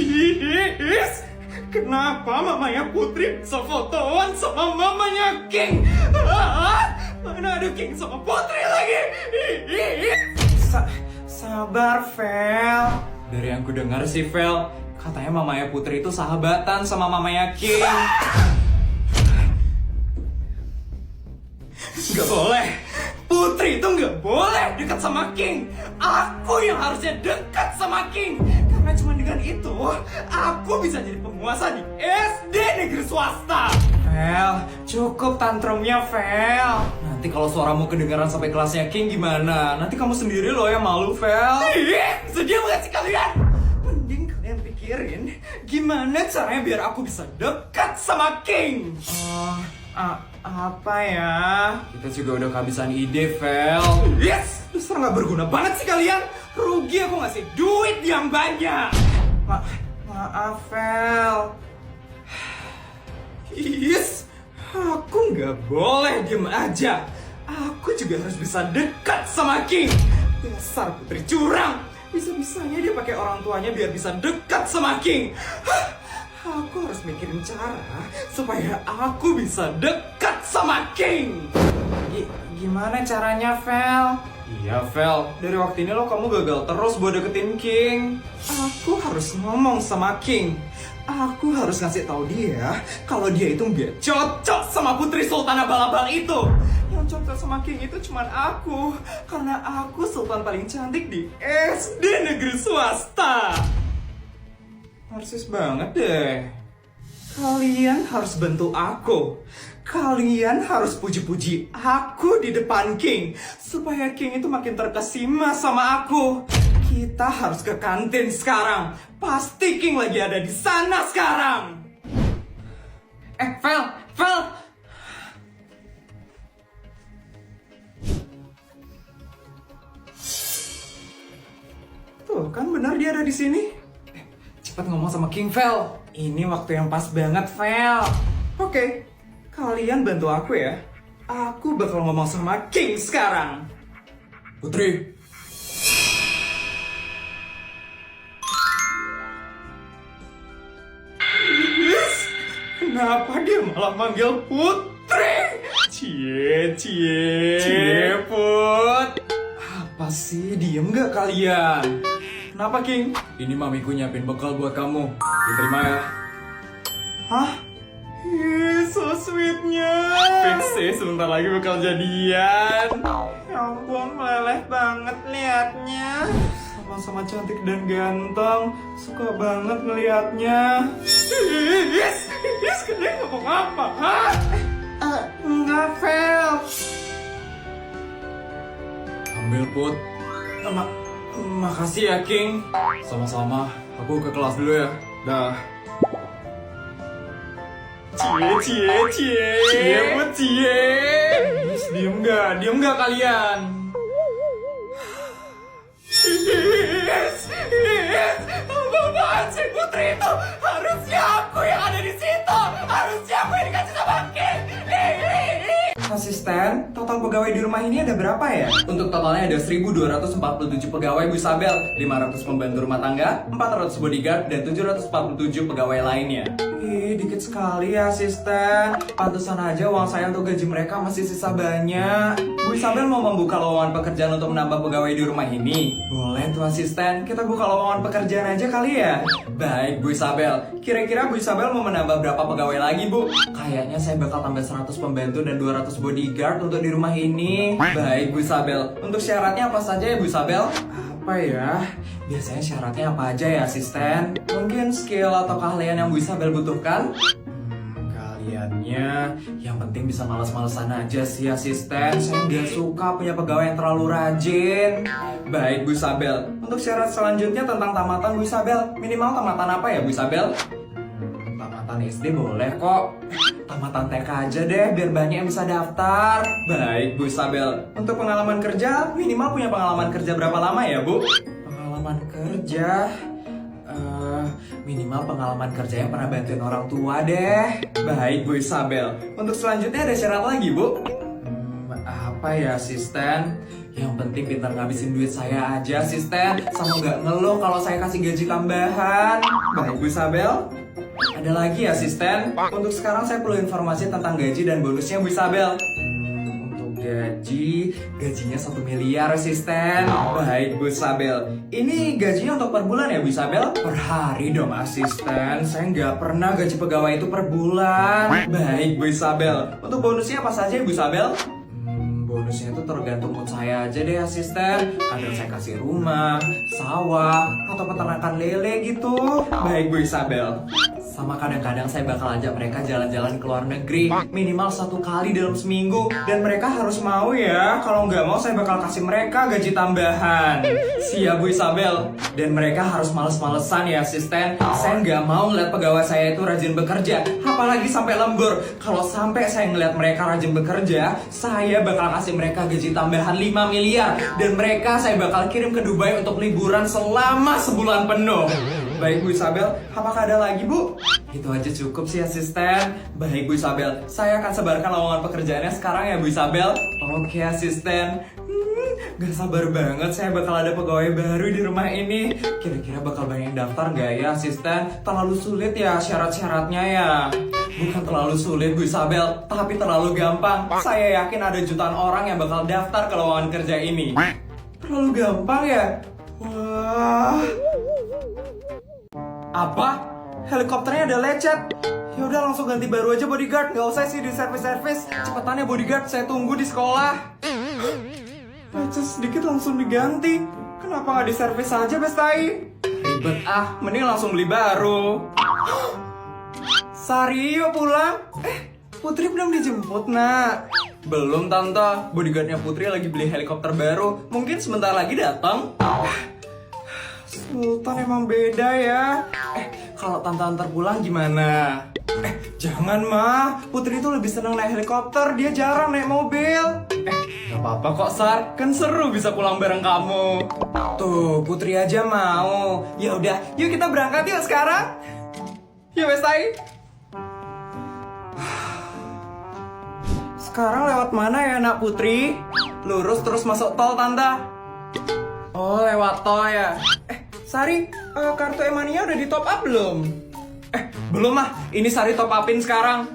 Is, kenapa mamanya Putri sefotoan sama mamanya King? Mana ada King sama Putri lagi? Sabar, Vel. Dari yang ku dengar sih, Vel, katanya mamanya Putri itu sahabatan sama mamanya King. Gak boleh. Putri itu gak boleh dekat sama King. Aku yang harusnya dekat sama King. Karena cuma dengan itu, aku bisa jadi penguasa di SD negeri swasta. Vel, cukup tantrumnya, Vel. Nanti kalau suaramu kedengaran sampai kelasnya King gimana? Nanti kamu sendiri loh yang malu, Vel. Sedih banget sih kalian. Mending kalian pikirin gimana caranya biar aku bisa dekat sama King. Apa ya? Kita juga udah kehabisan ide, Vel. Yes! Dasar gak berguna banget sih kalian. Rugi aku ngasih duit yang banyak. Maaf, Vel. Yes! Aku gak boleh diem aja. Aku juga harus bisa dekat sama King. Dasar putri curang. Bisa-bisanya dia pakai orang tuanya biar bisa dekat sama King. Aku harus mikirin cara supaya aku bisa dekat sama King. Gimana caranya, Vel? Iya, Vel. Dari waktu ini lo kamu gagal terus buat deketin King. Aku harus ngomong sama King. Aku harus ngasih tahu dia kalau dia itu gak cocok sama Putri Sultan Abal-Abal itu. Yang cocok sama King itu cuman aku. Karena aku sultan paling cantik di SD negeri swasta. Narsis banget deh. Kalian harus bantu aku. Kalian harus puji-puji aku di depan King. Supaya King itu makin terkesima sama aku. Kita harus ke kantin sekarang. Pasti King lagi ada di sana sekarang. Vel. Tuh kan benar dia ada di sini. Cepat ngomong sama King, Vel. Ini waktu yang pas banget, Vel. Oke, kalian bantu aku ya. Aku bakal ngomong sama King sekarang. Putri. Kenapa dia malah manggil Putri? Cie, Put. Apa sih, diem gak kalian? Kenapa, King? Ini mamiku nyiapin bekal buat kamu. Diterima ya. Hah? So sweetnya. Fix sih, sebentar lagi bakal jadian. Ya ampun, meleleh banget liatnya. Sama-sama cantik dan ganteng. Suka banget ngeliatnya. Yes, kalian ngomong apa, hah? Enggak, Vel. Ambil, Put. Makasih ya, King. Sama-sama. Aku ke kelas dulu ya. Dah. Cie, Put, cie. Diem gak kalian? Yes. Apaan sih Putri itu? Harusnya aku yang ada di situ. Harusnya aku yang dikasih sama King. Asisten, total pegawai di rumah ini ada berapa ya? Untuk totalnya ada 1.247 pegawai, Bu Isabel, 500 pembantu rumah tangga, 400 bodyguard, dan 747 pegawai lainnya. Dikit sekali ya, asisten. Pantesan aja uang saya untuk gaji mereka masih sisa banyak. Bu Isabel mau membuka lowongan pekerjaan untuk menambah pegawai di rumah ini? Boleh tuh, asisten. Kita buka lowongan pekerjaan aja kali ya? Baik, Bu Isabel. Kira-kira Bu Isabel mau menambah berapa pegawai lagi, Bu? Kayaknya saya bakal tambah 100 pembantu dan 200 bodyguard untuk di rumah ini. Baik, Bu Isabel. Untuk syaratnya apa saja ya, Bu Isabel? Apa ya? Biasanya syaratnya apa aja ya, asisten? Mungkin skill atau keahlian yang Bu Isabel butuhkan? Keahliannya yang penting bisa malas-malesan aja sih, asisten. Saya nggak suka punya pegawai yang terlalu rajin. Baik, Bu Isabel. Untuk syarat selanjutnya tentang tamatan, Bu Isabel. Minimal tamatan apa ya, Bu Isabel? Tamatan SD boleh kok. Tamatan TK aja deh, biar banyak yang bisa daftar. Baik, Bu Isabel. Untuk pengalaman kerja, minimal punya pengalaman kerja berapa lama ya, Bu? Pengalaman kerja... minimal pengalaman kerja yang pernah bantuin orang tua deh. Baik, Bu Isabel. Untuk selanjutnya ada syarat lagi, Bu? Apa ya, asisten? Yang penting pintar ngabisin duit saya aja, asisten. Sama nggak ngeluh kalau saya kasih gaji tambahan. Baik, Bu Isabel. Ada lagi, asisten. Untuk sekarang saya perlu informasi tentang gaji dan bonusnya, Bu Isabel. Untuk gajinya 1 miliar, asisten. Baik, Bu Isabel. Ini gajinya untuk per bulan ya, Bu Isabel? Per hari dong, asisten. Saya nggak pernah gaji pegawai itu per bulan. Baik, Bu Isabel. Untuk bonusnya apa saja, Bu Isabel? Bonusnya itu tergantung mood saya aja deh, asisten. Kadang saya kasih rumah, sawah, atau peternakan lele gitu. Baik, Bu Isabel. Sama kadang-kadang saya bakal ajak mereka jalan-jalan ke luar negeri minimal 1 kali dalam seminggu. Dan mereka harus mau ya. Kalau nggak mau saya bakal kasih mereka gaji tambahan. Siap, Bu Isabel. Dan mereka harus males-malesan ya, asisten. Saya nggak mau ngeliat pegawai saya itu rajin bekerja, apalagi sampai lembur. Kalau sampai saya ngeliat mereka rajin bekerja, saya bakal kasih mereka gaji tambahan 5 miliar. Dan mereka saya bakal kirim ke Dubai untuk liburan selama sebulan penuh. Baik, Bu Isabel. Apakah ada lagi, Bu? Itu aja cukup sih, asisten. Baik, Bu Isabel. Saya akan sebarkan lowongan pekerjaannya sekarang ya, Bu Isabel. Oke, asisten. Gak sabar banget saya bakal ada pegawai baru di rumah ini. Kira-kira bakal banyak yang daftar gak ya, asisten? Terlalu sulit ya syarat-syaratnya ya? Bukan terlalu sulit, Bu Isabel, tapi terlalu gampang. Saya yakin ada jutaan orang yang bakal daftar ke lowongan kerja ini. Terlalu gampang ya? Wah. Apa? Helikopternya ada lecet. Ya udah langsung ganti baru aja, bodyguard. Gak usah sih di servis-servis. Cepetan ya, bodyguard, saya tunggu di sekolah. Lecet sedikit langsung diganti. Kenapa nggak diservis aja, Bestai? Ribet ah, mending langsung beli baru. Sari, yuk pulang. Putri belum dijemput, nak. Belum, Tante. Bodyguardnya Putri lagi beli helikopter baru. Mungkin sebentar lagi datang. Sultan emang beda ya. Kalau Tante antar pulang gimana? Jangan, mah. Putri itu lebih senang naik helikopter. Dia jarang naik mobil. Gak apa-apa kok, Sar. Kan seru bisa pulang bareng kamu. Tuh, Putri aja mau. Ya udah, yuk kita berangkat yuk sekarang. Yuk, Bestai. Sekarang lewat mana ya, Nak Putri? Lurus terus masuk tol, Tante. Oh, lewat tol ya. Sari, kartu e-money-nya udah di top up belum? Belum mah. Ini Sari top upin sekarang.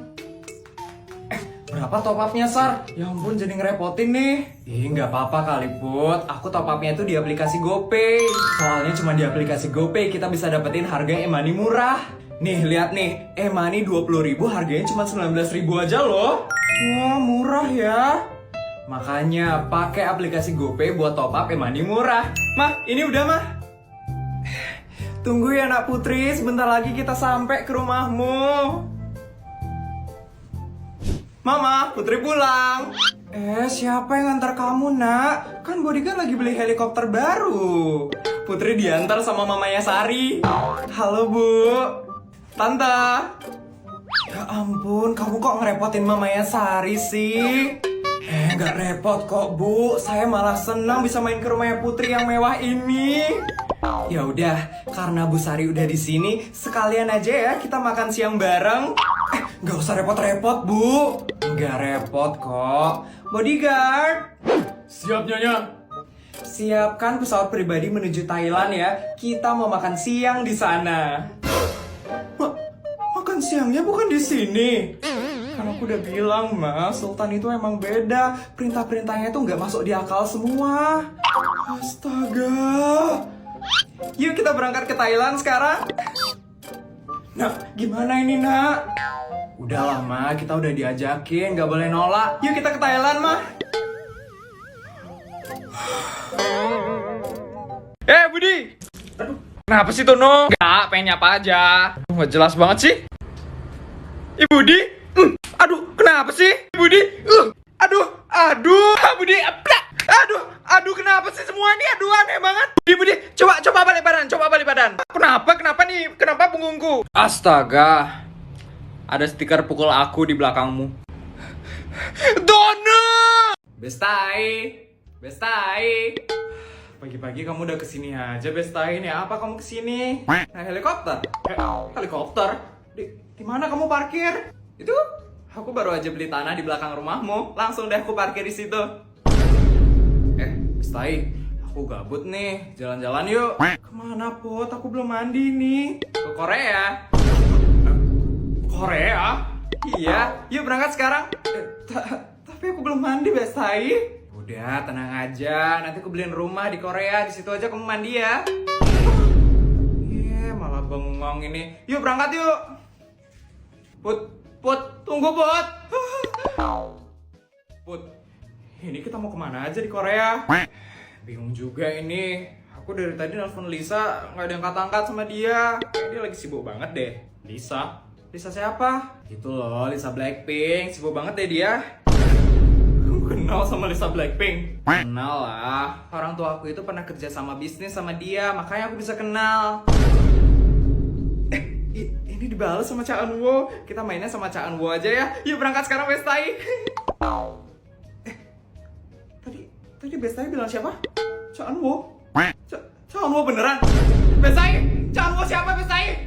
Berapa top upnya, Sar? Ya ampun, jadi ngerepotin nih. Nggak apa-apa kali, Put. Aku top upnya itu di aplikasi GoPay. Soalnya cuma di aplikasi GoPay kita bisa dapetin harga e-money murah. Nih, lihat nih. E-money 20.000 harganya cuma 19.000 aja loh. Wah, murah ya. Makanya pakai aplikasi GoPay buat top up e-money murah. Mah, ini udah, Mah. Tunggu ya, Nak Putri. Sebentar lagi kita sampai ke rumahmu. Mama, Putri pulang. Siapa yang ngantar kamu, Nak? Kan bodyguard lagi beli helikopter baru. Putri diantar sama mamanya Sari. Halo, Bu. Tante. Ya ampun, kamu kok ngerepotin mamanya Sari sih? Nggak repot kok, Bu. Saya malah senang bisa main ke rumahnya Putri yang mewah ini. Ya udah, karena Bu Sari udah di sini, sekalian aja ya kita makan siang bareng. Nggak usah repot-repot, Bu. Nggak repot kok. Bodyguard. Siap, Nyonya. Siapkan pesawat pribadi menuju Thailand ya. Kita mau makan siang di sana. Makan siangnya bukan di sini. Kan aku udah bilang, Mas, Sultan itu emang beda. Perintah-perintahnya itu nggak masuk di akal semua. Astaga. Yuk kita berangkat ke Thailand sekarang. Nah, gimana ini, Nak? Udah lama, kita udah diajakin, nggak boleh nolak. Yuk kita ke Thailand, Mah. Budi. Aduh, kenapa sih, Tono? Nggak, pengen nyapa aja. Nggak jelas banget sih. Budi. Aduh, kenapa sih, Budi? Aduh, Budi. Aduh, kenapa sih semua ini? Aduh, aneh banget. Budi, coba balik badan. Kenapa nih? Kenapa punggungku? Astaga. Ada stiker pukul aku di belakangmu. Dono! Bestai. Pagi-pagi kamu udah kesini aja, Bestai. Ini apa kamu kesini? Nah, helikopter? Helikopter? Di mana kamu parkir? Itu? Aku baru aja beli tanah di belakang rumahmu. Langsung deh aku parkir di situ. Bestai, aku gabut nih, jalan-jalan yuk. Kemana Put? Aku belum mandi nih. Ke Korea. Korea? Iya, yuk berangkat sekarang. Tapi aku belum mandi Bestai. Udah, tenang aja. Nanti aku beliin rumah di Korea. Di situ aja kamu mandi ya. Iya, malah bengong ini. Yuk berangkat yuk. Put, tunggu Put. Put, ini kita mau kemana aja di Korea? Bingung juga ini. Aku dari tadi nelfon Lisa, nggak ada yang angkat-angkat sama dia. Kayak dia lagi sibuk banget deh. Lisa? Lisa siapa? Itu loh, Lisa Blackpink. Sibuk banget deh dia. Kenal sama Lisa Blackpink? Kenal lah. Orang tua aku itu pernah kerja sama bisnis sama dia, makanya aku bisa kenal. Ini dibalas sama Cha Eun-woo. Kita mainnya sama Cha Eun-woo aja ya. Yuk berangkat sekarang Bestai. Tadi Bestai bilang siapa? Cha Eun-woo? Cha Eun-woo beneran? Bestai? Cha Eun-woo siapa Bestai?